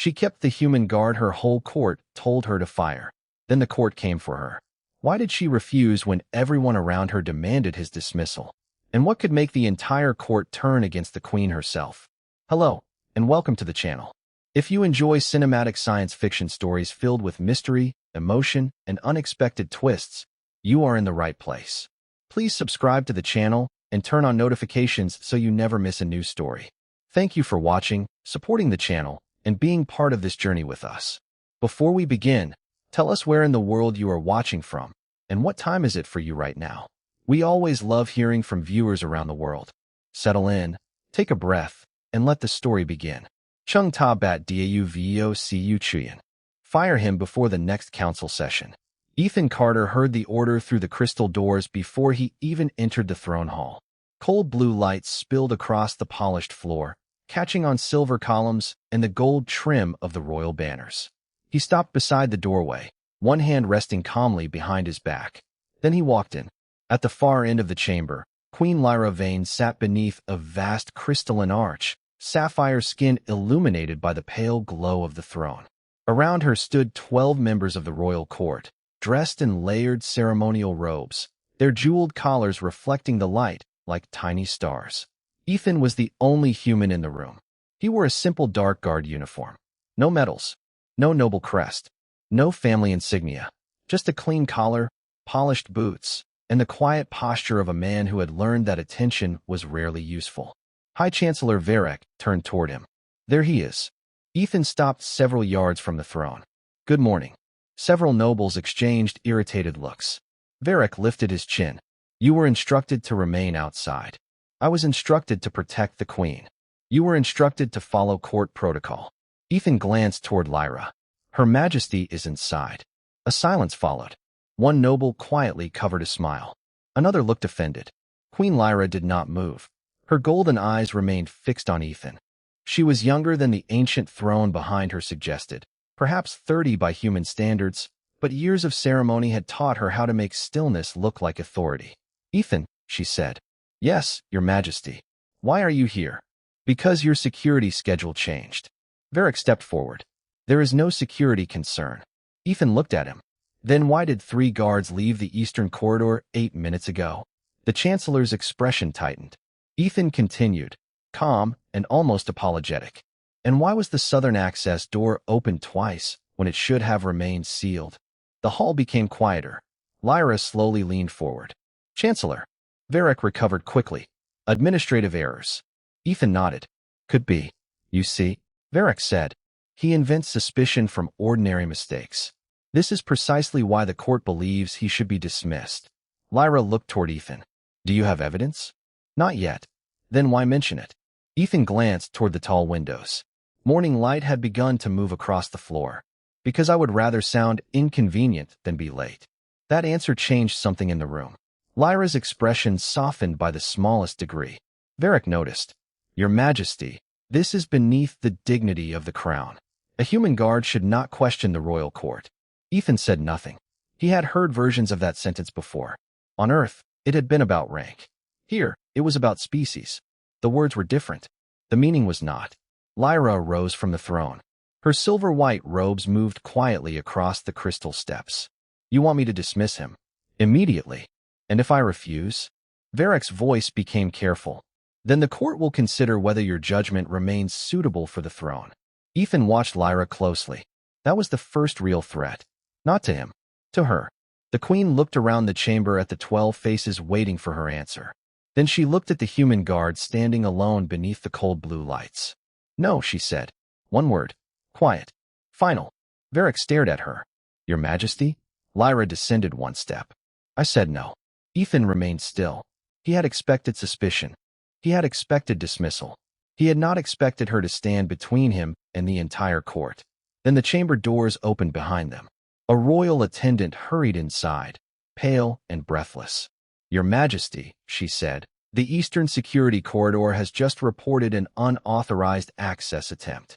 She kept the human guard her whole court told her to fire. Then the court came for her. Why did she refuse when everyone around her demanded his dismissal? And what could make the entire court turn against the queen herself? Hello, and welcome to the channel. If you enjoy cinematic science fiction stories filled with mystery, emotion, and unexpected twists, you are in the right place. Please subscribe to the channel and turn on notifications so you never miss a new story. Thank you for watching, supporting the channel, and being part of this journey with us. Before we begin, tell us where in the world you are watching from, and what time is it for you right now. We always love hearing from viewers around the world. Settle in, take a breath, and let the story begin. Chung Ta Bat Dau Vo Cu Chuyen. Fire him before the next council session. Ethan Carter heard the order through the crystal doors before he even entered the throne hall. Cold blue lights spilled across the polished floor, catching on silver columns and the gold trim of the royal banners. He stopped beside the doorway, one hand resting calmly behind his back. Then he walked in. At the far end of the chamber, Queen Lyra Vane sat beneath a vast crystalline arch, sapphire skin illuminated by the pale glow of the throne. Around her stood 12 members of the royal court, dressed in layered ceremonial robes, their jeweled collars reflecting the light like tiny stars. Ethan was the only human in the room. He wore a simple dark guard uniform. No medals, no noble crest, no family insignia, just a clean collar, polished boots, and the quiet posture of a man who had learned that attention was rarely useful. High Chancellor Varric turned toward him. There he is. Ethan stopped several yards from the throne. Good morning. Several nobles exchanged irritated looks. Varric lifted his chin. You were instructed to remain outside. I was instructed to protect the queen. You were instructed to follow court protocol. Ethan glanced toward Lyra. Her Majesty is inside. A silence followed. One noble quietly covered a smile. Another looked offended. Queen Lyra did not move. Her golden eyes remained fixed on Ethan. She was younger than the ancient throne behind her suggested, perhaps 30 by human standards, but years of ceremony had taught her how to make stillness look like authority. Ethan, she said. Yes, Your Majesty. Why are you here? Because your security schedule changed. Varric stepped forward. There is no security concern. Ethan looked at him. Then why did 3 guards leave the eastern corridor 8 minutes ago? The Chancellor's expression tightened. Ethan continued, calm and almost apologetic. And why was the southern access door opened twice when it should have remained sealed? The hall became quieter. Lyra slowly leaned forward. Chancellor. Varric recovered quickly. Administrative errors. Ethan nodded. Could be. You see, Varric said. He invents suspicion from ordinary mistakes. This is precisely why the court believes he should be dismissed. Lyra looked toward Ethan. Do you have evidence? Not yet. Then why mention it? Ethan glanced toward the tall windows. Morning light had begun to move across the floor. Because I would rather sound inconvenient than be late. That answer changed something in the room. Lyra's expression softened by the smallest degree. Varric noticed. Your Majesty, this is beneath the dignity of the crown. A human guard should not question the royal court. Ethan said nothing. He had heard versions of that sentence before. On Earth, it had been about rank. Here, it was about species. The words were different. The meaning was not. Lyra rose from the throne. Her silver-white robes moved quietly across the crystal steps. You want me to dismiss him? Immediately. And if I refuse? Varric's voice became careful. Then the court will consider whether your judgment remains suitable for the throne. Ethan watched Lyra closely. That was the first real threat. Not to him. To her. The queen looked around the chamber at the 12 faces waiting for her answer. Then she looked at the human guard standing alone beneath the cold blue lights. No, she said. One word. Quiet. Final. Varric stared at her. Your Majesty? Lyra descended one step. I said no. Ethan remained still. He had expected suspicion. He had expected dismissal. He had not expected her to stand between him and the entire court. Then the chamber doors opened behind them. A royal attendant hurried inside, pale and breathless. Your Majesty, she said, the Eastern Security Corridor has just reported an unauthorized access attempt.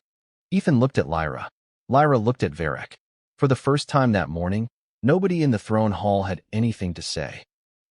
Ethan looked at Lyra. Lyra looked at Varric. For the first time that morning, nobody in the throne hall had anything to say.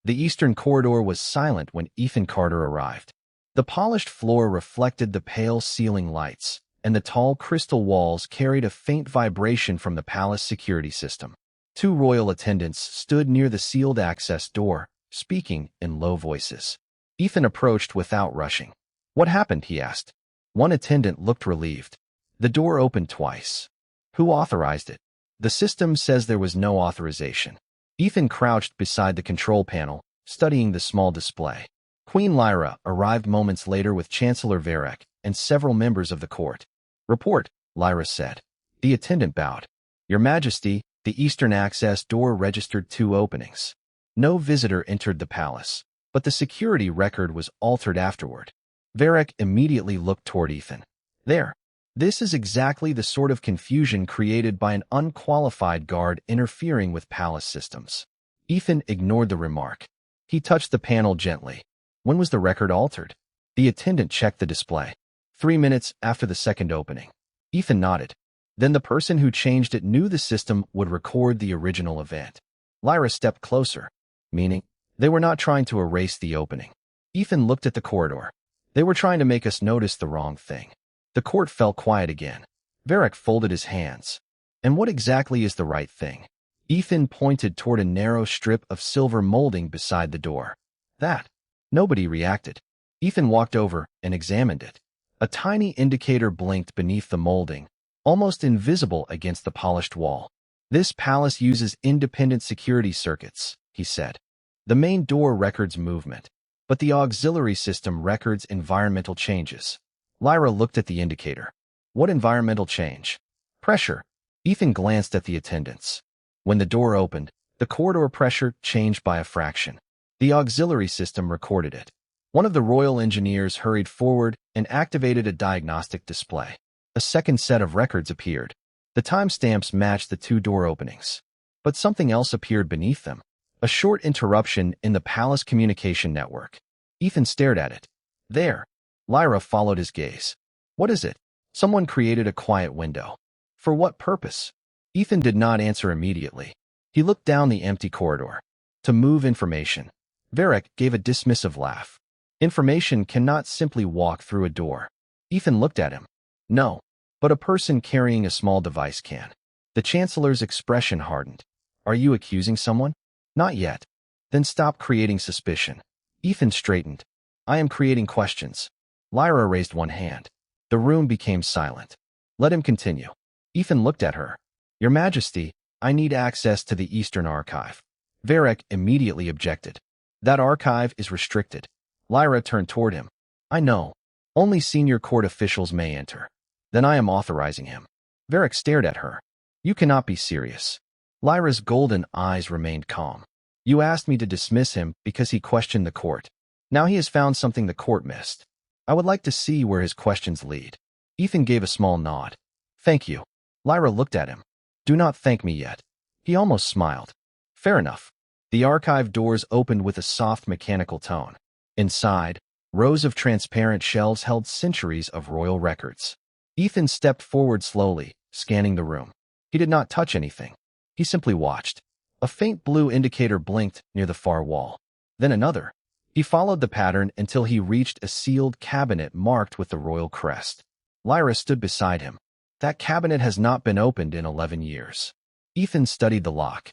The Eastern Corridor was silent when Ethan Carter arrived. The polished floor reflected the pale ceiling lights, and the tall crystal walls carried a faint vibration from the palace security system. Two royal attendants stood near the sealed access door, speaking in low voices. Ethan approached without rushing. "What happened?" he asked. One attendant looked relieved. "The door opened twice." "Who authorized it?" "The system says there was no authorization." Ethan crouched beside the control panel, studying the small display. Queen Lyra arrived moments later with Chancellor Varek and several members of the court. "Report," Lyra said. The attendant bowed. "Your Majesty, the eastern access door registered 2 openings. No visitor entered the palace, but the security record was altered afterward." Varek immediately looked toward Ethan. "There. This is exactly the sort of confusion created by an unqualified guard interfering with palace systems." Ethan ignored the remark. He touched the panel gently. "When was the record altered?" The attendant checked the display. 3 minutes after the second opening." Ethan nodded. "Then the person who changed it knew the system would record the original event." Lyra stepped closer. "Meaning, they were not trying to erase the opening." Ethan looked at the corridor. "They were trying to make us notice the wrong thing." The court fell quiet again. Varek folded his hands. "And what exactly is the right thing?" Ethan pointed toward a narrow strip of silver molding beside the door. "That." Nobody reacted. Ethan walked over and examined it. A tiny indicator blinked beneath the molding, almost invisible against the polished wall. "This palace uses independent security circuits," he said. "The main door records movement, but the auxiliary system records environmental changes." Lyra looked at the indicator. "What environmental change?" "Pressure." Ethan glanced at the attendants. When the door opened, the corridor pressure changed by a fraction. The auxiliary system recorded it. One of the royal engineers hurried forward and activated a diagnostic display. A second set of records appeared. The timestamps matched the 2 door openings. But something else appeared beneath them. A short interruption in the palace communication network. Ethan stared at it. "There." Lyra followed his gaze. "What is it?" "Someone created a quiet window." "For what purpose?" Ethan did not answer immediately. He looked down the empty corridor. "To move information." Varek gave a dismissive laugh. "Information cannot simply walk through a door." Ethan looked at him. "No, but a person carrying a small device can." The Chancellor's expression hardened. "Are you accusing someone?" "Not yet." "Then stop creating suspicion." Ethan straightened. "I am creating questions." Lyra raised one hand. The room became silent. "Let him continue." Ethan looked at her. "Your Majesty, I need access to the Eastern Archive." Varek immediately objected. "That archive is restricted." Lyra turned toward him. "I know. Only senior court officials may enter." "Then I am authorizing him." Varek stared at her. "You cannot be serious." Lyra's golden eyes remained calm. "You asked me to dismiss him because he questioned the court. Now he has found something the court missed. I would like to see where his questions lead." Ethan gave a small nod. "Thank you." Lyra looked at him. "Do not thank me yet." He almost smiled. "Fair enough." The archive doors opened with a soft mechanical tone. Inside, rows of transparent shelves held centuries of royal records. Ethan stepped forward slowly, scanning the room. He did not touch anything. He simply watched. A faint blue indicator blinked near the far wall. Then another. He followed the pattern until he reached a sealed cabinet marked with the royal crest. Lyra stood beside him. "That cabinet has not been opened in 11 years." Ethan studied the lock.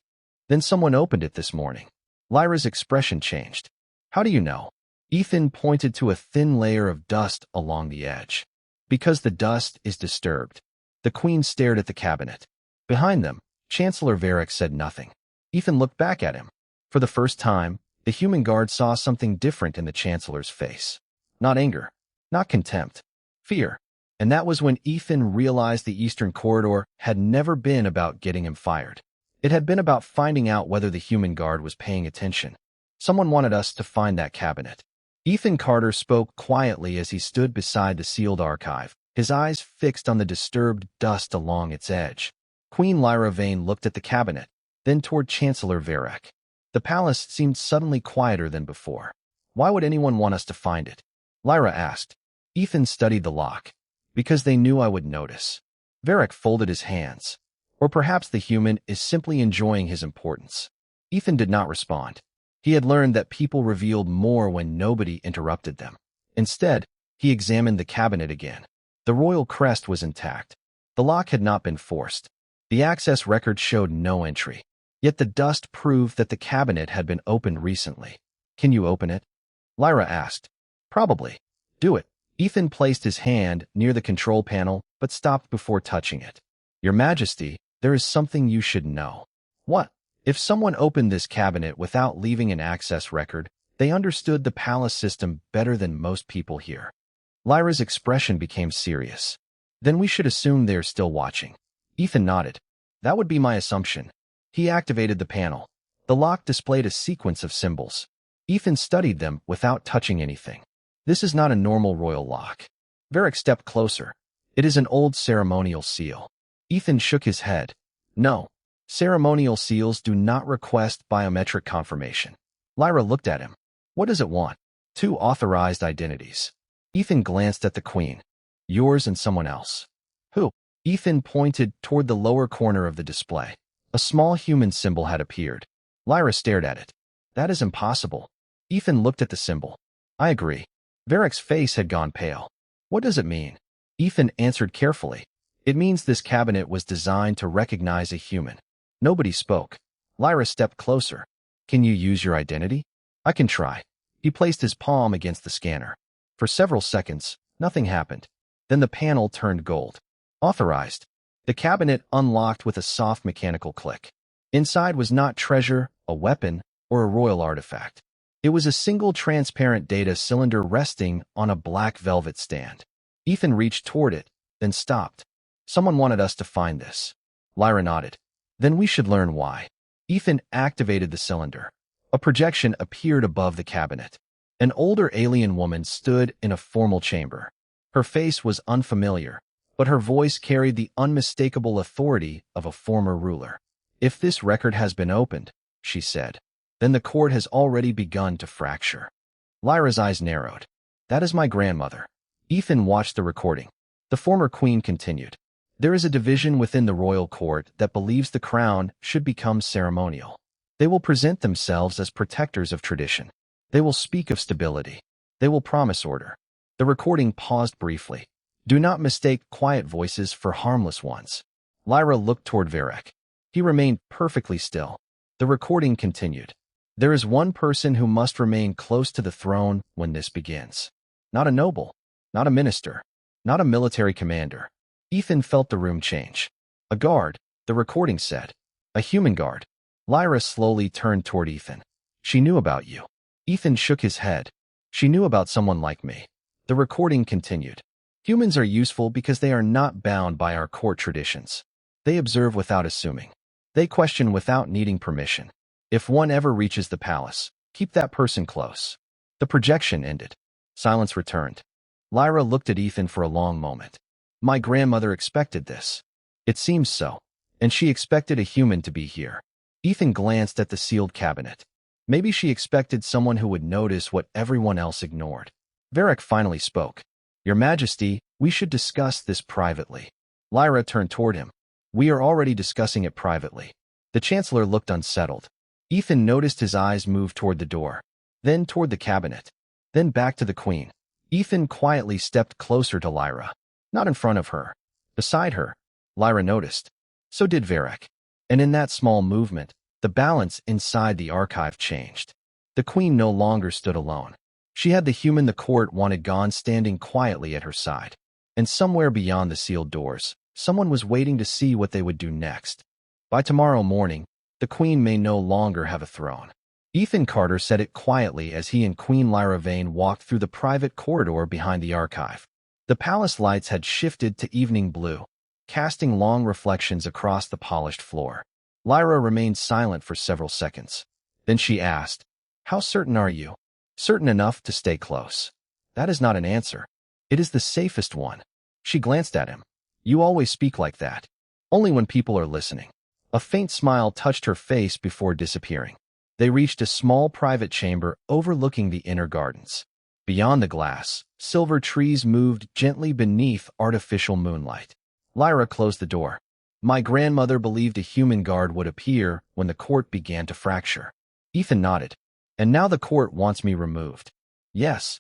"Then someone opened it this morning." Lyra's expression changed. "How do you know?" Ethan pointed to a thin layer of dust along the edge. "Because the dust is disturbed." The Queen stared at the cabinet. Behind them, Chancellor Varek said nothing. Ethan looked back at him. For the first time, the human guard saw something different in the Chancellor's face. Not anger, not contempt, fear. And that was when Ethan realized the Eastern Corridor had never been about getting him fired. It had been about finding out whether the human guard was paying attention. "Someone wanted us to find that cabinet." Ethan Carter spoke quietly as he stood beside the sealed archive, his eyes fixed on the disturbed dust along its edge. Queen Lyra Vane looked at the cabinet, then toward Chancellor Varek. The palace seemed suddenly quieter than before. "Why would anyone want us to find it?" Lyra asked. Ethan studied the lock. "Because they knew I would notice." Varek folded his hands. Or perhaps the human is simply enjoying his importance. Ethan did not respond. He had learned that people revealed more when nobody interrupted them. Instead, he examined the cabinet again. The royal crest was intact. The lock had not been forced. The access record showed no entry. Yet the dust proved that the cabinet had been opened recently. Can you open it? Lyra asked. Probably. Do it. Ethan placed his hand near the control panel, but stopped before touching it. Your Majesty, there is something you should know. What? If someone opened this cabinet without leaving an access record, they understood the palace system better than most people here. Lyra's expression became serious. Then we should assume they're still watching. Ethan nodded. That would be my assumption. He activated the panel. The lock displayed a sequence of symbols. Ethan studied them without touching anything. This is not a normal royal lock. Varric stepped closer. It is an old ceremonial seal. Ethan shook his head. No. Ceremonial seals do not request biometric confirmation. Lyra looked at him. What does it want? 2 authorized identities. Ethan glanced at the queen. Yours and someone else. Who? Ethan pointed toward the lower corner of the display. A small human symbol had appeared. Lyra stared at it. That is impossible. Ethan looked at the symbol. I agree. Varric's face had gone pale. What does it mean? Ethan answered carefully. It means this cabinet was designed to recognize a human. Nobody spoke. Lyra stepped closer. Can you use your identity? I can try. He placed his palm against the scanner. For several seconds, nothing happened. Then the panel turned gold. Authorized. The cabinet unlocked with a soft mechanical click. Inside was not treasure, a weapon, or a royal artifact. It was a single transparent data cylinder resting on a black velvet stand. Ethan reached toward it, then stopped. Someone wanted us to find this. Lyra nodded. Then we should learn why. Ethan activated the cylinder. A projection appeared above the cabinet. An older alien woman stood in a formal chamber. Her face was unfamiliar, but her voice carried the unmistakable authority of a former ruler. If this record has been opened, she said, then the court has already begun to fracture. Lyra's eyes narrowed. That is my grandmother. Ethan watched the recording. The former queen continued. There is a division within the royal court that believes the crown should become ceremonial. They will present themselves as protectors of tradition. They will speak of stability. They will promise order. The recording paused briefly. Do not mistake quiet voices for harmless ones. Lyra looked toward Varric. He remained perfectly still. The recording continued. There is one person who must remain close to the throne when this begins. Not a noble, not a minister, not a military commander. Ethan felt the room change. A guard, the recording said. A human guard. Lyra slowly turned toward Ethan. She knew about you. Ethan shook his head. She knew about someone like me. The recording continued. Humans are useful because they are not bound by our court traditions. They observe without assuming. They question without needing permission. If one ever reaches the palace, keep that person close. The projection ended. Silence returned. Lyra looked at Ethan for a long moment. My grandmother expected this. It seems so. And she expected a human to be here. Ethan glanced at the sealed cabinet. Maybe she expected someone who would notice what everyone else ignored. Varric finally spoke. Your Majesty, we should discuss this privately. Lyra turned toward him. We are already discussing it privately. The Chancellor looked unsettled. Ethan noticed his eyes move toward the door, then toward the cabinet, then back to the Queen. Ethan quietly stepped closer to Lyra. Not in front of her. Beside her. Lyra noticed. So did Varric. And in that small movement, the balance inside the archive changed. The Queen no longer stood alone. She had the human the court wanted gone standing quietly at her side. And somewhere beyond the sealed doors, someone was waiting to see what they would do next. By tomorrow morning, the Queen may no longer have a throne. Ethan Carter said it quietly as he and Queen Lyra Vane walked through the private corridor behind the archive. The palace lights had shifted to evening blue, casting long reflections across the polished floor. Lyra remained silent for several seconds. Then she asked, How certain are you? Certain enough to stay close. That is not an answer. It is the safest one. She glanced at him. You always speak like that. Only when people are listening. A faint smile touched her face before disappearing. They reached a small private chamber overlooking the inner gardens. Beyond the glass, silver trees moved gently beneath artificial moonlight. Lyra closed the door. My grandmother believed a human guard would appear when the court began to fracture. Ethan nodded. And now the court wants me removed. Yes.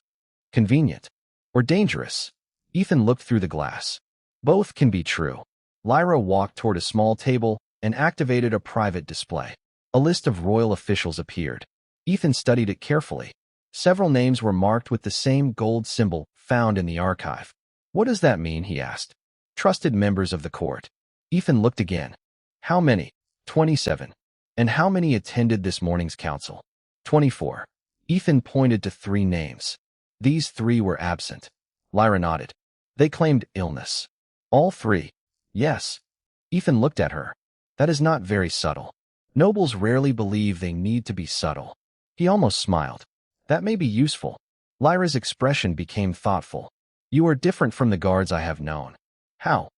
Convenient. Or dangerous. Ethan looked through the glass. Both can be true. Lyra walked toward a small table and activated a private display. A list of royal officials appeared. Ethan studied it carefully. Several names were marked with the same gold symbol found in the archive. What does that mean? He asked. Trusted members of the court. Ethan looked again. How many? 27. And how many attended this morning's council? 24. Ethan pointed to 3 names. These 3 were absent. Lyra nodded. They claimed illness. All 3. Yes. Ethan looked at her. That is not very subtle. Nobles rarely believe they need to be subtle. He almost smiled. That may be useful. Lyra's expression became thoughtful. You are different from the guards I have known. How?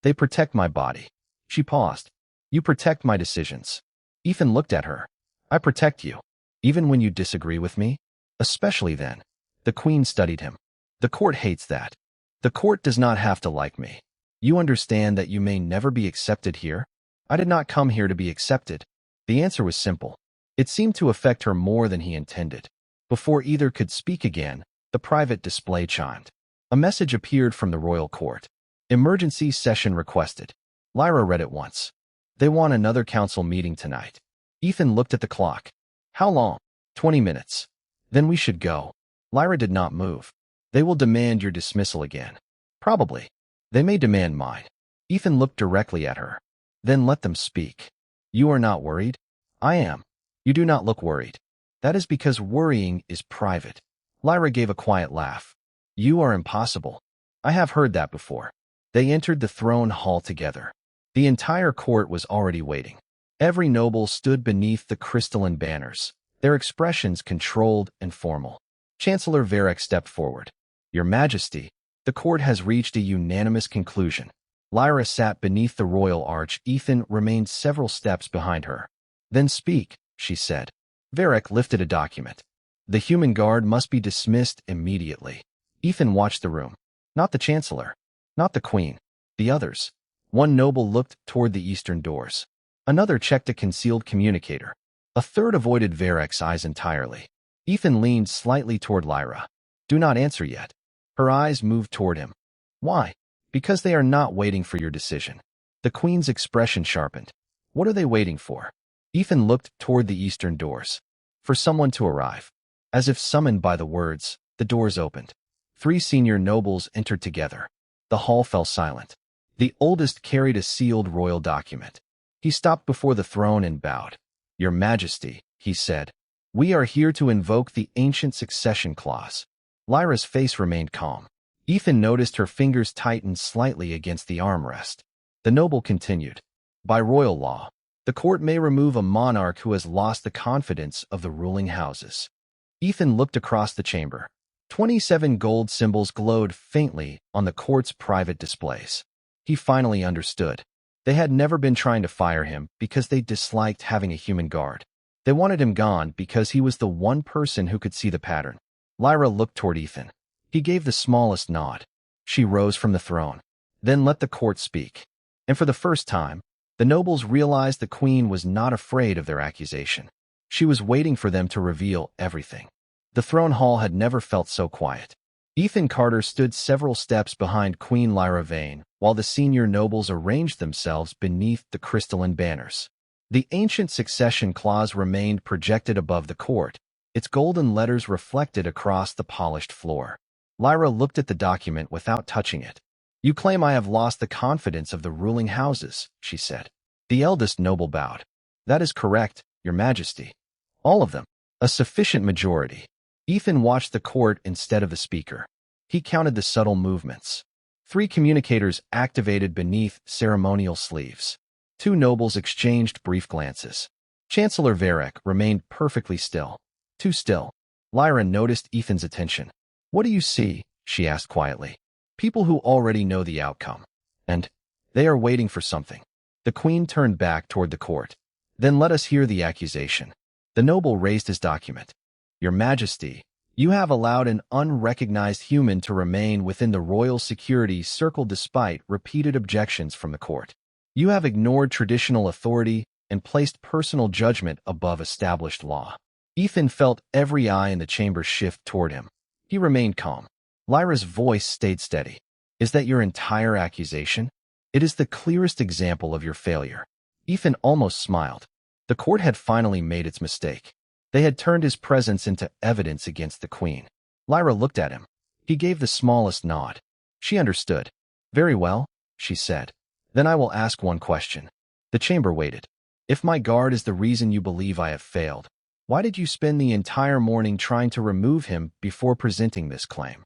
They protect my body. She paused. You protect my decisions. Ethan looked at her. I protect you. Even when you disagree with me? Especially then. The queen studied him. The court hates that. The court does not have to like me. You understand that you may never be accepted here? I did not come here to be accepted. The answer was simple. It seemed to affect her more than he intended. Before either could speak again, the private display chimed. A message appeared from the royal court. Emergency session requested. Lyra read it once. They want another council meeting tonight. Ethan looked at the clock. How long? 20 minutes. Then we should go. Lyra did not move. They will demand your dismissal again. Probably. They may demand mine. Ethan looked directly at her. Then let them speak. You are not worried? I am. You do not look worried. That is because worrying is private. Lyra gave a quiet laugh. You are impossible. I have heard that before. They entered the throne hall together. The entire court was already waiting. Every noble stood beneath the crystalline banners, their expressions controlled and formal. Chancellor Varric stepped forward. Your Majesty, the court has reached a unanimous conclusion. Lyra sat beneath the royal arch. Ethan remained several steps behind her. Then speak, she said. Varric lifted a document. The human guard must be dismissed immediately. Ethan watched the room. Not the chancellor. Not the queen. The others. One noble looked toward the eastern doors. Another checked a concealed communicator. A third avoided Varric's eyes entirely. Ethan leaned slightly toward Lyra. Do not answer yet. Her eyes moved toward him. Why? Because they are not waiting for your decision. The queen's expression sharpened. What are they waiting for? Ethan looked toward the eastern doors. For someone to arrive. As if summoned by the words, the doors opened. 3 senior nobles entered together. The hall fell silent. The oldest carried a sealed royal document. He stopped before the throne and bowed. Your Majesty, he said, we are here to invoke the ancient succession clause. Lyra's face remained calm. Ethan noticed her fingers tightened slightly against the armrest. The noble continued. By royal law, the court may remove a monarch who has lost the confidence of the ruling houses. Ethan looked across the chamber. 27 gold symbols glowed faintly on the court's private displays. He finally understood. They had never been trying to fire him because they disliked having a human guard. They wanted him gone because he was the one person who could see the pattern. Lyra looked toward Ethan. He gave the smallest nod. She rose from the throne. Then let the court speak. And for the first time, the nobles realized the queen was not afraid of their accusation. She was waiting for them to reveal everything. The throne hall had never felt so quiet. Ethan Carter stood several steps behind Queen Lyra Vane, while the senior nobles arranged themselves beneath the crystalline banners. The ancient succession clause remained projected above the court, its golden letters reflected across the polished floor. Lyra looked at the document without touching it. You claim I have lost the confidence of the ruling houses, she said. The eldest noble bowed. That is correct, Your Majesty. All of them. A sufficient majority. Ethan watched the court instead of the speaker. He counted the subtle movements. 3 communicators activated beneath ceremonial sleeves. 2 nobles exchanged brief glances. Chancellor Varric remained perfectly still. Too still. Lyra noticed Ethan's attention. What do you see? She asked quietly. People who already know the outcome. And they are waiting for something. The queen turned back toward the court. Then let us hear the accusation. The noble raised his document. Your Majesty, you have allowed an unrecognized human to remain within the royal security circle despite repeated objections from the court. You have ignored traditional authority and placed personal judgment above established law. Ethan felt every eye in the chamber shift toward him. He remained calm. Lyra's voice stayed steady. Is that your entire accusation? It is the clearest example of your failure. Ethan almost smiled. The court had finally made its mistake. They had turned his presence into evidence against the queen. Lyra looked at him. He gave the smallest nod. She understood. Very well, she said. Then I will ask one question. The chamber waited. If my guard is the reason you believe I have failed, why did you spend the entire morning trying to remove him before presenting this claim?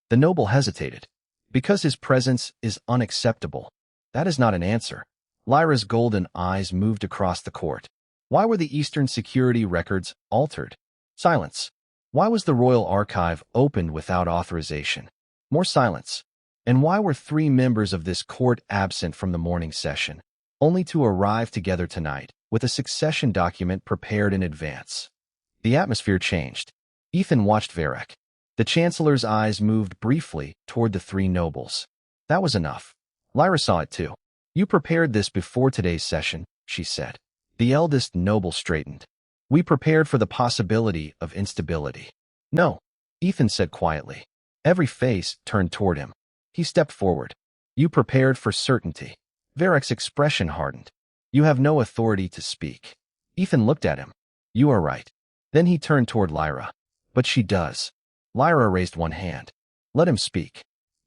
The noble hesitated. Because his presence is unacceptable. That is not an answer. Lyra's golden eyes moved across the court. Why were the Eastern security records altered? Silence. Why was the royal archive opened without authorization? More silence. And why were 3 members of this court absent from the morning session, only to arrive together tonight with a succession document prepared in advance? The atmosphere changed. Ethan watched Varek. The chancellor's eyes moved briefly toward the 3 nobles. That was enough. Lyra saw it too. You prepared this before today's session, she said. The eldest noble straightened. We prepared for the possibility of instability. No, Ethan said quietly. Every face turned toward him. He stepped forward. You prepared for certainty. Varek's expression hardened. You have no authority to speak. Ethan looked at him. You are right. Then he turned toward Lyra. But she does. Lyra raised one hand. Let him speak.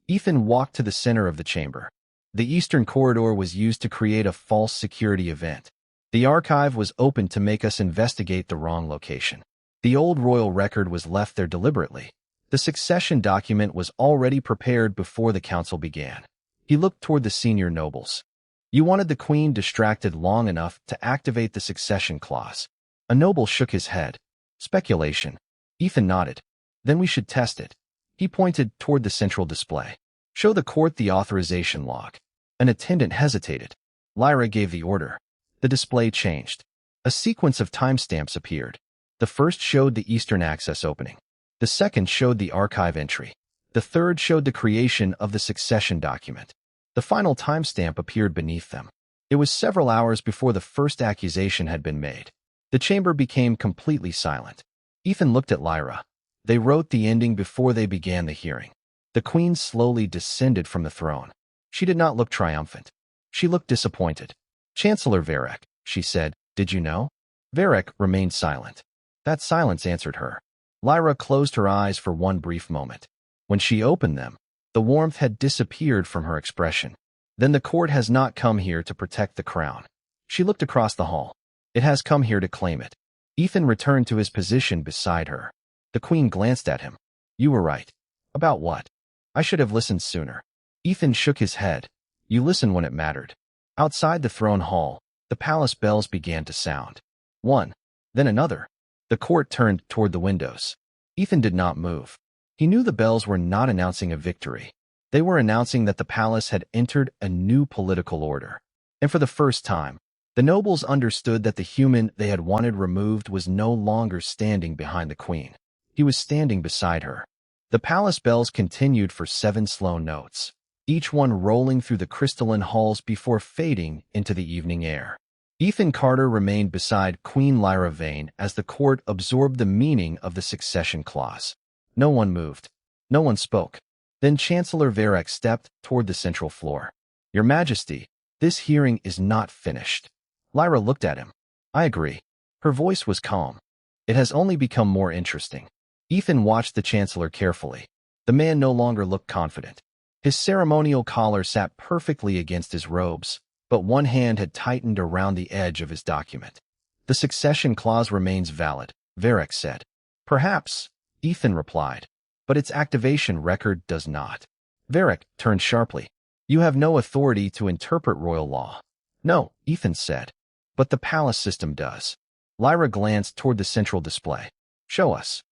Ethan walked to the center of the chamber. The eastern corridor was used to create a false security event. The archive was opened to make us investigate the wrong location. The old royal record was left there deliberately. The succession document was already prepared before the council began. He looked toward the senior nobles. You wanted the queen distracted long enough to activate the succession clause. A noble shook his head. Speculation. Ethan nodded. Then we should test it. He pointed toward the central display. Show the court the authorization log. An attendant hesitated. Lyra gave the order. The display changed. A sequence of timestamps appeared. The first showed the Eastern access opening. The second showed the archive entry. The third showed the creation of the succession document. The final timestamp appeared beneath them. It was several hours before the first accusation had been made. The chamber became completely silent. Ethan looked at Lyra. They wrote the ending before they began the hearing. The queen slowly descended from the throne. She did not look triumphant. She looked disappointed. Chancellor Varek, she said, did you know? Varek remained silent. That silence answered her. Lyra closed her eyes for one brief moment. When she opened them, the warmth had disappeared from her expression. Then the court has not come here to protect the crown. She looked across the hall. It has come here to claim it. Ethan returned to his position beside her. The queen glanced at him. You were right. About what? I should have listened sooner. Ethan shook his head. You listened when it mattered. Outside the throne hall, the palace bells began to sound. One, then another. The court turned toward the windows. Ethan did not move. He knew the bells were not announcing a victory. They were announcing that the palace had entered a new political order. And for the first time, the nobles understood that the human they had wanted removed was no longer standing behind the queen. He was standing beside her. The palace bells continued for 7 slow notes, each one rolling through the crystalline halls before fading into the evening air. Ethan Carter remained beside Queen Lyra Vane as the court absorbed the meaning of the succession clause. No one moved. No one spoke. Then Chancellor Varek stepped toward the central floor. Your Majesty, this hearing is not finished. Lyra looked at him. I agree. Her voice was calm. It has only become more interesting. Ethan watched the Chancellor carefully. The man no longer looked confident. His ceremonial collar sat perfectly against his robes, but one hand had tightened around the edge of his document. The succession clause remains valid, Varek said. Perhaps, Ethan replied, but its activation record does not. Varek turned sharply. You have no authority to interpret royal law. No, Ethan said, but the palace system does. Lyra glanced toward the central display. Show us.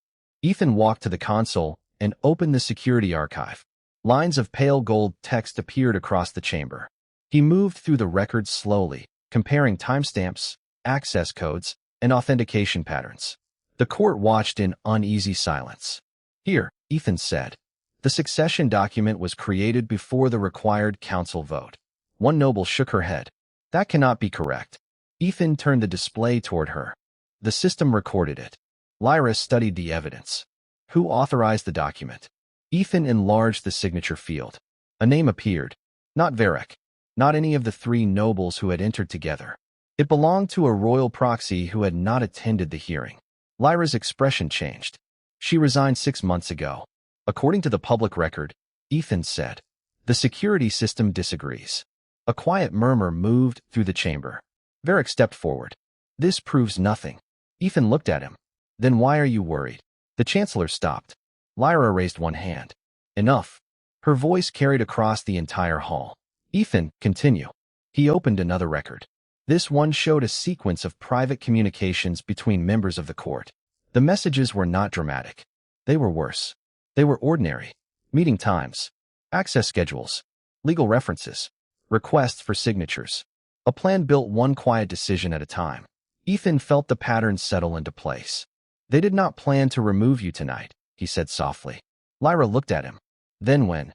Ethan walked to the console and opened the security archive. Lines of pale gold text appeared across the chamber. He moved through the records slowly, comparing timestamps, access codes, and authentication patterns. The court watched in uneasy silence. Here, Ethan said. The succession document was created before the required council vote. One noble shook her head. That cannot be correct. Ethan turned the display toward her. The system recorded it. Lyra studied the evidence. Who authorized the document? Ethan enlarged the signature field. A name appeared. Not Varric. Not any of the three nobles who had entered together. It belonged to a royal proxy who had not attended the hearing. Lyra's expression changed. She resigned 6 months ago. According to the public record, Ethan said. The security system disagrees. A quiet murmur moved through the chamber. Varric stepped forward. This proves nothing. Ethan looked at him. Then why are you worried? The chancellor stopped. Lyra raised one hand. Enough. Her voice carried across the entire hall. Ethan, continue. He opened another record. This one showed a sequence of private communications between members of the court. The messages were not dramatic. They were worse. They were ordinary. Meeting times. Access schedules. Legal references. Requests for signatures. A plan built one quiet decision at a time. Ethan felt the pattern settle into place. They did not plan to remove you tonight, he said softly. Lyra looked at him. Then when?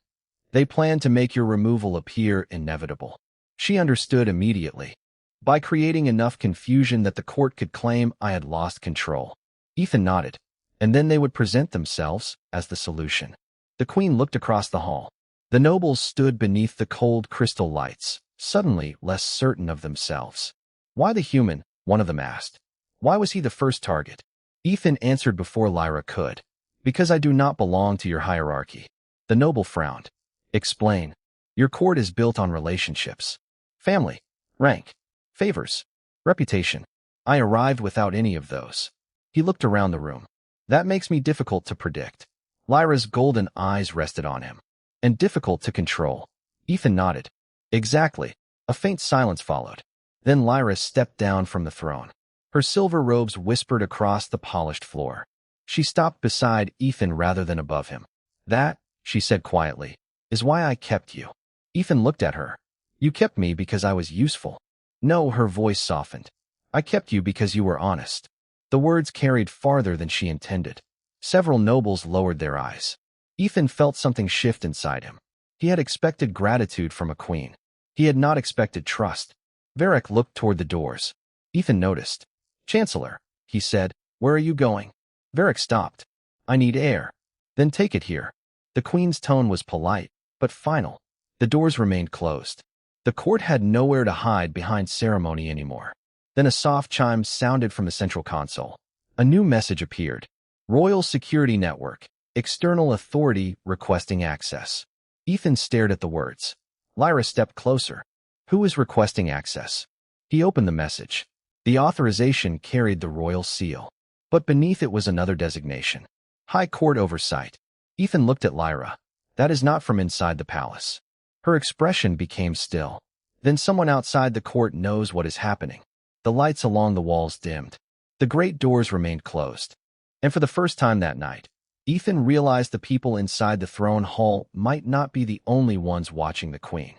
They planned to make your removal appear inevitable. She understood immediately. By creating enough confusion that the court could claim I had lost control. Ethan nodded. And then they would present themselves as the solution. The queen looked across the hall. The nobles stood beneath the cold crystal lights, suddenly less certain of themselves. Why the human? One of them asked. Why was he the first target? Ethan answered before Lyra could. Because I do not belong to your hierarchy. The noble frowned. Explain. Your court is built on relationships. Family. Rank. Favors. Reputation. I arrived without any of those. He looked around the room. That makes me difficult to predict. Lyra's golden eyes rested on him. And difficult to control. Ethan nodded. Exactly. A faint silence followed. Then Lyra stepped down from the throne. Her silver robes whispered across the polished floor. She stopped beside Ethan rather than above him. That, she said quietly, is why I kept you. Ethan looked at her. You kept me because I was useful. No, her voice softened. I kept you because you were honest. The words carried farther than she intended. Several nobles lowered their eyes. Ethan felt something shift inside him. He had expected gratitude from a queen. He had not expected trust. Varric looked toward the doors. Ethan noticed. Chancellor, he said, where are you going? Varric stopped. I need air. Then take it here. The queen's tone was polite, but final. The doors remained closed. The court had nowhere to hide behind ceremony anymore. Then a soft chime sounded from the central console. A new message appeared. Royal Security Network. External authority requesting access. Ethan stared at the words. Lyra stepped closer. Who is requesting access? He opened the message. The authorization carried the royal seal. But beneath it was another designation. High Court Oversight. Ethan looked at Lyra. That is not from inside the palace. Her expression became still. Then someone outside the court knows what is happening. The lights along the walls dimmed. The great doors remained closed. And for the first time that night, Ethan realized the people inside the throne hall might not be the only ones watching the queen.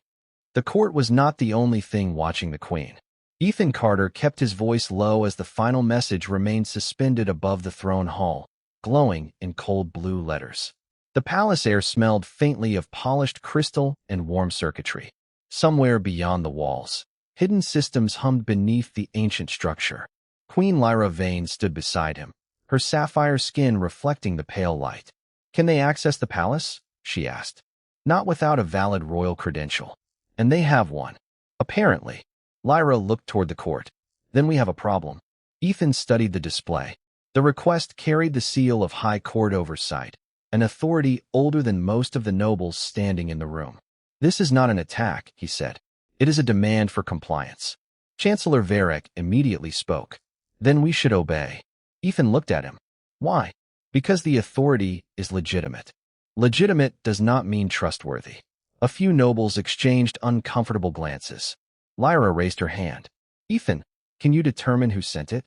The court was not the only thing watching the queen. Ethan Carter kept his voice low as the final message remained suspended above the throne hall, glowing in cold blue letters. The palace air smelled faintly of polished crystal and warm circuitry. Somewhere beyond the walls, hidden systems hummed beneath the ancient structure. Queen Lyra Vane stood beside him, her sapphire skin reflecting the pale light. Can they access the palace? She asked. Not without a valid royal credential. And they have one. Apparently. Lyra looked toward the court. Then we have a problem. Ethan studied the display. The request carried the seal of High Court Oversight, an authority older than most of the nobles standing in the room. This is not an attack, he said. It is a demand for compliance. Chancellor Varric immediately spoke. Then we should obey. Ethan looked at him. Why? Because the authority is legitimate. Legitimate does not mean trustworthy. A few nobles exchanged uncomfortable glances. Lyra raised her hand. Ethan, can you determine who sent it?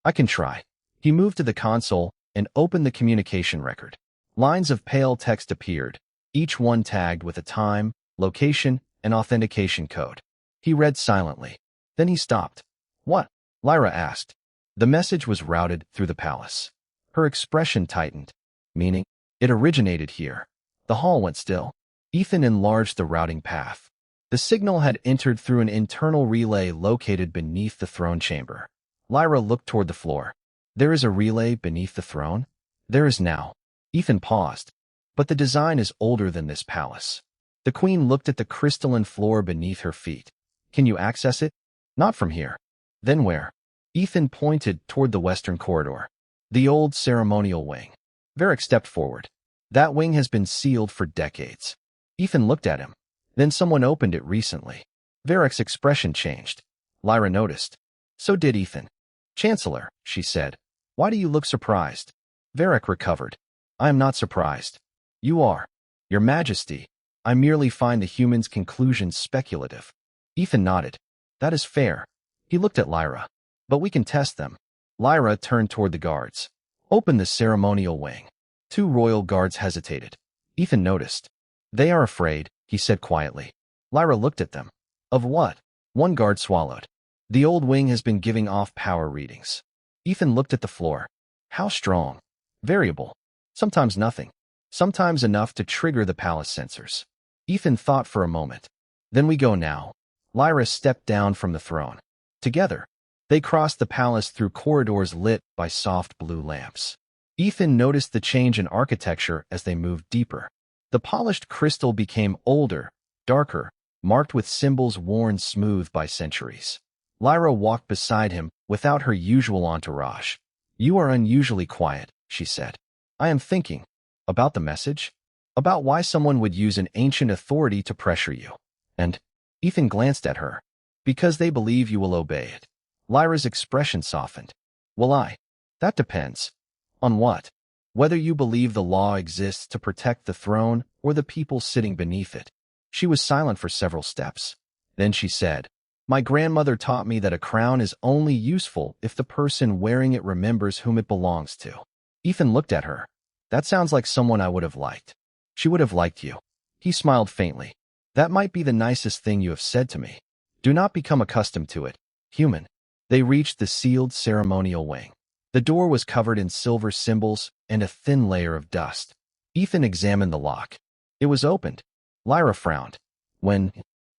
I can try. He moved to the console and opened the communication record. Lines of pale text appeared, each one tagged with a time, location, and authentication code. He read silently. Then he stopped. What? Lyra asked. The message was routed through the palace. Her expression tightened, meaning it originated here. The hall went still. Ethan enlarged the routing path. The signal had entered through an internal relay located beneath the throne chamber. Lyra looked toward the floor. There is a relay beneath the throne? There is now. Ethan paused. But the design is older than this palace. The queen looked at the crystalline floor beneath her feet. Can you access it? Not from here. Then where? Ethan pointed toward the western corridor. The old ceremonial wing. Varric stepped forward. That wing has been sealed for decades. Ethan looked at him. Then someone opened it recently. Varric's expression changed. Lyra noticed. So did Ethan. Chancellor, she said. Why do you look surprised? Varric recovered. I am not surprised. You are. Your Majesty. I merely find the humans' conclusions speculative. Ethan nodded. That is fair. He looked at Lyra. But we can test them. Lyra turned toward the guards. Open the ceremonial wing. 2 royal guards hesitated. Ethan noticed. They are afraid, he said quietly. Lyra looked at them. Of what? One guard swallowed. The old wing has been giving off power readings. Ethan looked at the floor. How strong? Variable. Sometimes nothing. Sometimes enough to trigger the palace sensors. Ethan thought for a moment. Then we go now. Lyra stepped down from the throne. Together, they crossed the palace through corridors lit by soft blue lamps. Ethan noticed the change in architecture as they moved deeper. The polished crystal became older, darker, marked with symbols worn smooth by centuries. Lyra walked beside him without her usual entourage. You are unusually quiet, she said. I am thinking. About the message? About why someone would use an ancient authority to pressure you. And Ethan glanced at her. Because they believe you will obey it. Lyra's expression softened. Will I? That depends. On what? Whether you believe the law exists to protect the throne or the people sitting beneath it. She was silent for several steps. Then she said, My grandmother taught me that a crown is only useful if the person wearing it remembers whom it belongs to. Ethan looked at her. That sounds like someone I would have liked. She would have liked you. He smiled faintly. That might be the nicest thing you have said to me. Do not become accustomed to it, human. They reached the sealed ceremonial wing. The door was covered in silver symbols and a thin layer of dust. Ethan examined the lock. It was opened. Lyra frowned. When?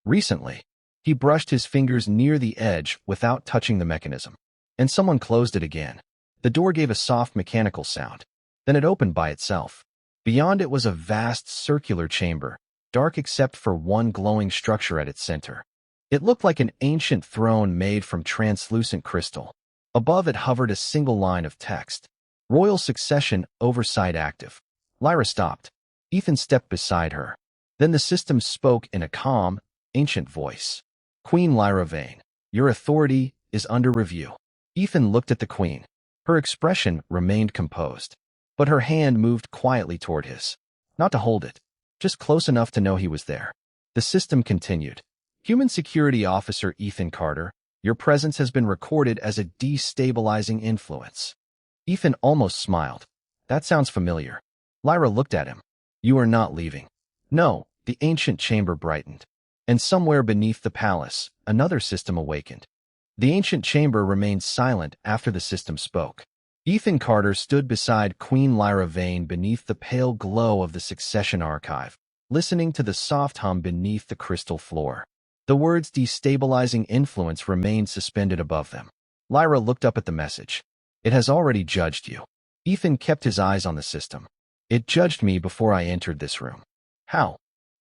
Recently. He brushed his fingers near the edge without touching the mechanism. And someone closed it again. The door gave a soft mechanical sound. Then it opened by itself. Beyond it was a vast circular chamber, dark except for one glowing structure at its center. It looked like an ancient throne made from translucent crystal. Above it hovered a single line of text. Royal succession oversight active. Lyra stopped. Ethan stepped beside her. Then the system spoke in a calm, ancient voice. Queen Lyra Vane, your authority is under review. Ethan looked at the queen. Her expression remained composed, but her hand moved quietly toward his. Not to hold it, just close enough to know he was there. The system continued. Human Security Officer Ethan Carter, your presence has been recorded as a destabilizing influence. Ethan almost smiled. That sounds familiar. Lyra looked at him. You are not leaving. No, the ancient chamber brightened. And somewhere beneath the palace, another system awakened. The ancient chamber remained silent after the system spoke. Ethan Carter stood beside Queen Lyra Vane beneath the pale glow of the succession archive, listening to the soft hum beneath the crystal floor. The words destabilizing influence remained suspended above them. Lyra looked up at the message. It has already judged you. Ethan kept his eyes on the system. It judged me before I entered this room. How?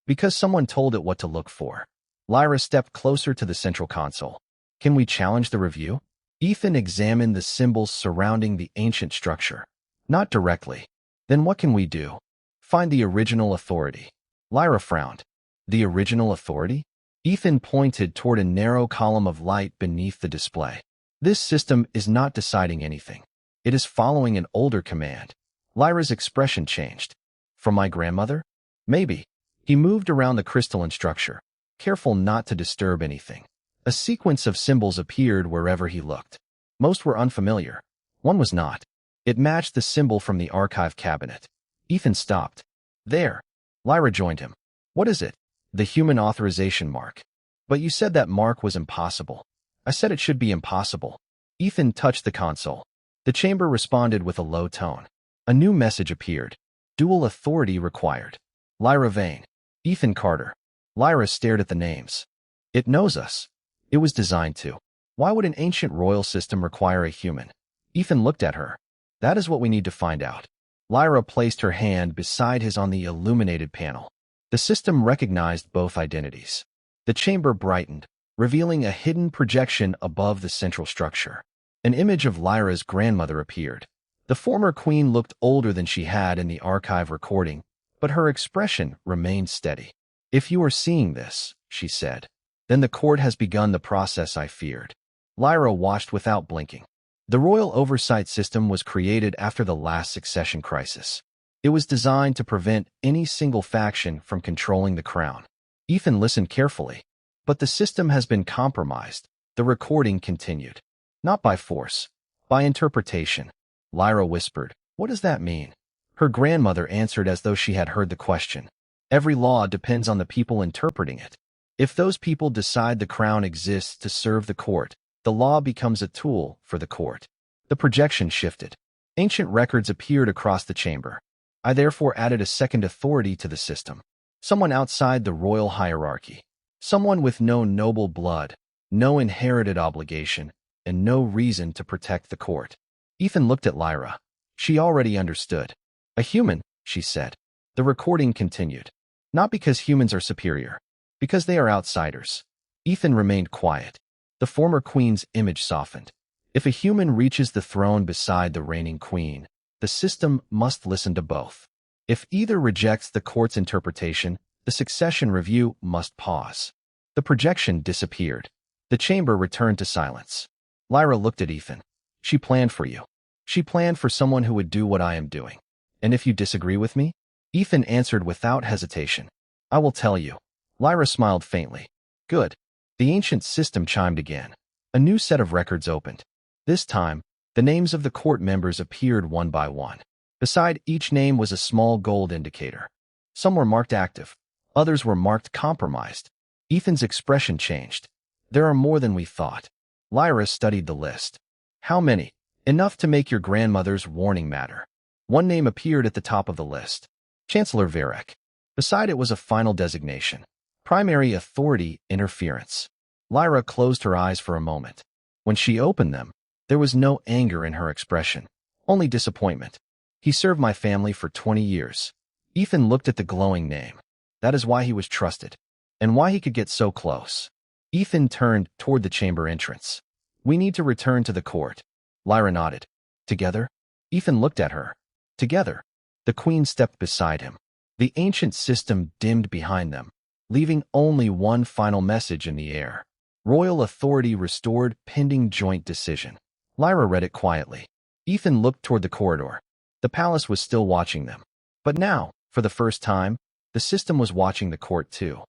Because someone told it what to look for. Lyra stepped closer to the central console. Can we challenge the review? Ethan examined the symbols surrounding the ancient structure. Not directly. Then what can we do? Find the original authority. Lyra frowned. The original authority? Ethan pointed toward a narrow column of light beneath the display. This system is not deciding anything. It is following an older command. Lyra's expression changed. From my grandmother? Maybe. He moved around the crystalline structure, careful not to disturb anything. A sequence of symbols appeared wherever he looked. Most were unfamiliar. One was not. It matched the symbol from the archive cabinet. Ethan stopped. There. Lyra joined him. What is it? The human authorization mark. But you said that mark was impossible. I said it should be impossible. Ethan touched the console. The chamber responded with a low tone. A new message appeared. Dual authority required. Lyra Vane. Ethan Carter. Lyra stared at the names. It knows us. It was designed to. Why would an ancient royal system require a human? Ethan looked at her. That is what we need to find out. Lyra placed her hand beside his on the illuminated panel. The system recognized both identities. The chamber brightened, revealing a hidden projection above the central structure. An image of Lyra's grandmother appeared. The former queen looked older than she had in the archive recording, but her expression remained steady. "If you are seeing this," she said, "then the court has begun the process I feared." Lyra watched without blinking. The royal oversight system was created after the last succession crisis. It was designed to prevent any single faction from controlling the crown. Ethan listened carefully. "But the system has been compromised," the recording continued. "Not by force, by interpretation." Lyra whispered, "What does that mean?" Her grandmother answered as though she had heard the question. "Every law depends on the people interpreting it. If those people decide the crown exists to serve the court, the law becomes a tool for the court." The projection shifted. Ancient records appeared across the chamber. I therefore added a second authority to the system. Someone outside the royal hierarchy. Someone with no noble blood, no inherited obligation, and no reason to protect the court. Ethan looked at Lyra. She already understood. "A human," she said. The recording continued. "Not because humans are superior, because they are outsiders." Ethan remained quiet. The former queen's image softened. If a human reaches the throne beside the reigning queen, the system must listen to both. If either rejects the court's interpretation, the succession review must pause. The projection disappeared. The chamber returned to silence. Lyra looked at Ethan. "She planned for you. She planned for someone who would do what I am doing. And if you disagree with me?" Ethan answered without hesitation. "I will tell you." Lyra smiled faintly. "Good." The ancient system chimed again. A new set of records opened. This time, the names of the court members appeared one by one. Beside each name was a small gold indicator. Some were marked active. Others were marked compromised. Ethan's expression changed. "There are more than we thought." Lyra studied the list. "How many?" "Enough to make your grandmother's warning matter." One name appeared at the top of the list. Chancellor Varek. Beside it was a final designation. Primary authority interference. Lyra closed her eyes for a moment. When she opened them, there was no anger in her expression, only disappointment. "He served my family for 20 years. Ethan looked at the glowing name. That is why he was trusted, and why he could get so close. Ethan turned toward the chamber entrance. "We need to return to the court." Lyra nodded. "Together?" Ethan looked at her. "Together." The queen stepped beside him. The ancient system dimmed behind them, leaving only one final message in the air. Royal authority restored pending joint decision. Lyra read it quietly. Ethan looked toward the corridor. The palace was still watching them. But now, for the first time, the system was watching the court too.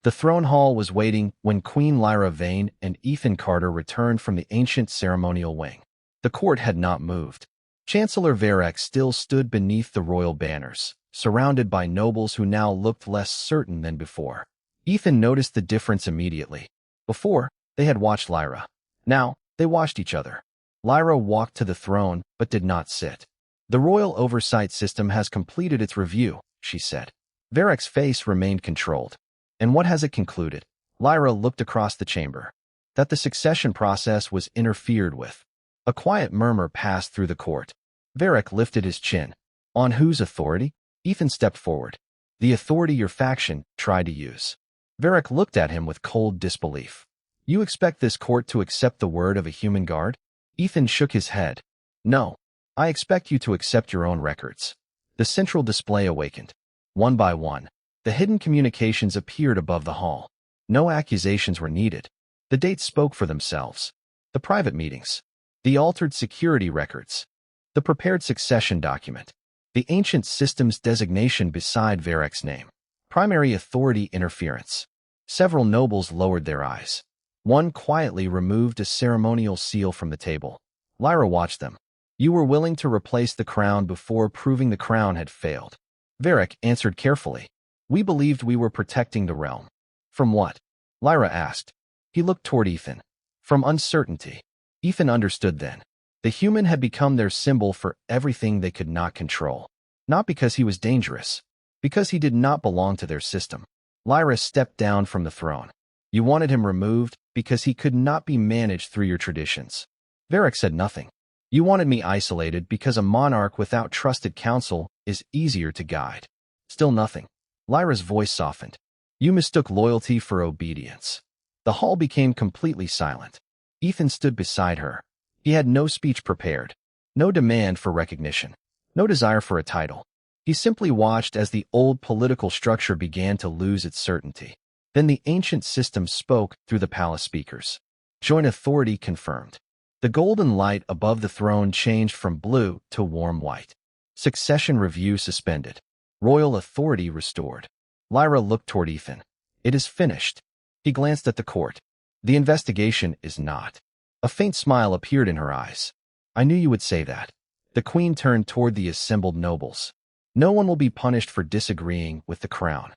The throne hall was waiting when Queen Lyra Vane and Ethan Carter returned from the ancient ceremonial wing. The court had not moved. Chancellor Varek still stood beneath the royal banners, surrounded by nobles who now looked less certain than before. Ethan noticed the difference immediately. Before, they had watched Lyra. Now, they watched each other. Lyra walked to the throne, but did not sit. "The royal oversight system has completed its review," she said. Varek's face remained controlled. "And what has it concluded?" Lyra looked across the chamber. "That the succession process was interfered with." A quiet murmur passed through the court. Varek lifted his chin. "On whose authority?" Ethan stepped forward. "The authority your faction tried to use." Varek looked at him with cold disbelief. "You expect this court to accept the word of a human guard?" Ethan shook his head. "No. I expect you to accept your own records." The central display awakened. One by one, the hidden communications appeared above the hall. No accusations were needed. The dates spoke for themselves. The private meetings. The altered security records. The prepared succession document. The ancient system's designation beside Varek's name. Primary authority interference. Several nobles lowered their eyes. One quietly removed a ceremonial seal from the table. Lyra watched them. "You were willing to replace the crown before proving the crown had failed." Varek answered carefully. "We believed we were protecting the realm." "From what?" Lyra asked. He looked toward Ethan. "From uncertainty." Ethan understood then. The human had become their symbol for everything they could not control. Not because he was dangerous, because he did not belong to their system. Lyra stepped down from the throne. "You wanted him removed because he could not be managed through your traditions." Varek said nothing. "You wanted me isolated because a monarch without trusted counsel is easier to guide." Still nothing. Lyra's voice softened. You mistook loyalty for obedience. The hall became completely silent. Ethan stood beside her. He had no speech prepared, no demand for recognition, no desire for a title. He simply watched as the old political structure began to lose its certainty. Then the ancient system spoke through the palace speakers. Joint authority confirmed. The golden light above the throne changed from blue to warm white. Succession review suspended. Royal authority restored. Lyra looked toward Ethan. It is finished. He glanced at the court. The investigation is not. A faint smile appeared in her eyes. I knew you would say that. The queen turned toward the assembled nobles. No one will be punished for disagreeing with the crown.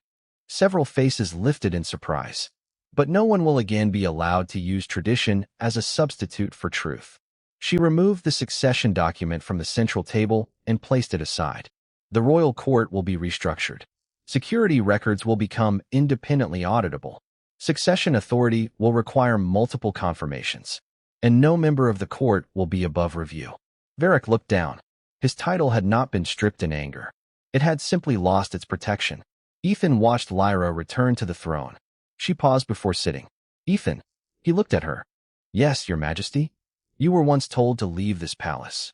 Several faces lifted in surprise. But no one will again be allowed to use tradition as a substitute for truth. She removed the succession document from the central table and placed it aside. The royal court will be restructured. Security records will become independently auditable. Succession authority will require multiple confirmations. And no member of the court will be above review. Varric looked down. His title had not been stripped in anger. It had simply lost its protection. Ethan watched Lyra return to the throne. She paused before sitting. Ethan. He looked at her. Yes, Your Majesty. You were once told to leave this palace.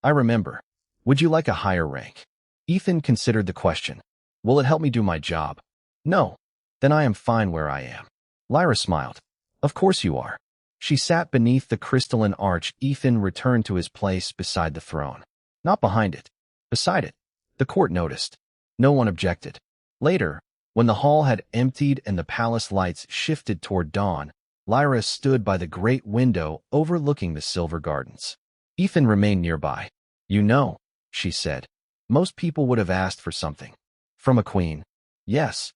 I remember. Would you like a higher rank? Ethan considered the question. Will it help me do my job? No. Then I am fine where I am. Lyra smiled. Of course you are. She sat beneath the crystalline arch. Ethan returned to his place beside the throne. Not behind it. Beside it. The court noticed. No one objected. Later, when the hall had emptied and the palace lights shifted toward dawn, Lyra stood by the great window overlooking the silver gardens. Ethan remained nearby. You know, she said. Most people would have asked for something. From a queen. Yes.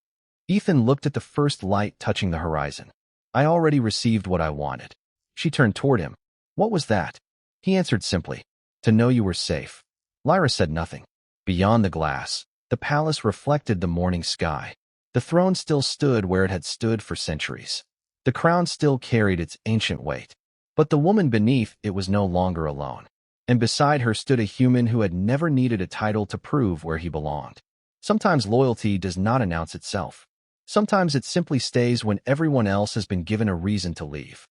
Ethan looked at the first light touching the horizon. I already received what I wanted. She turned toward him. What was that? He answered simply. To know you were safe. Lyra said nothing. Beyond the glass, the palace reflected the morning sky. The throne still stood where it had stood for centuries. The crown still carried its ancient weight. But the woman beneath it was no longer alone. And beside her stood a human who had never needed a title to prove where he belonged. Sometimes loyalty does not announce itself. Sometimes it simply stays when everyone else has been given a reason to leave.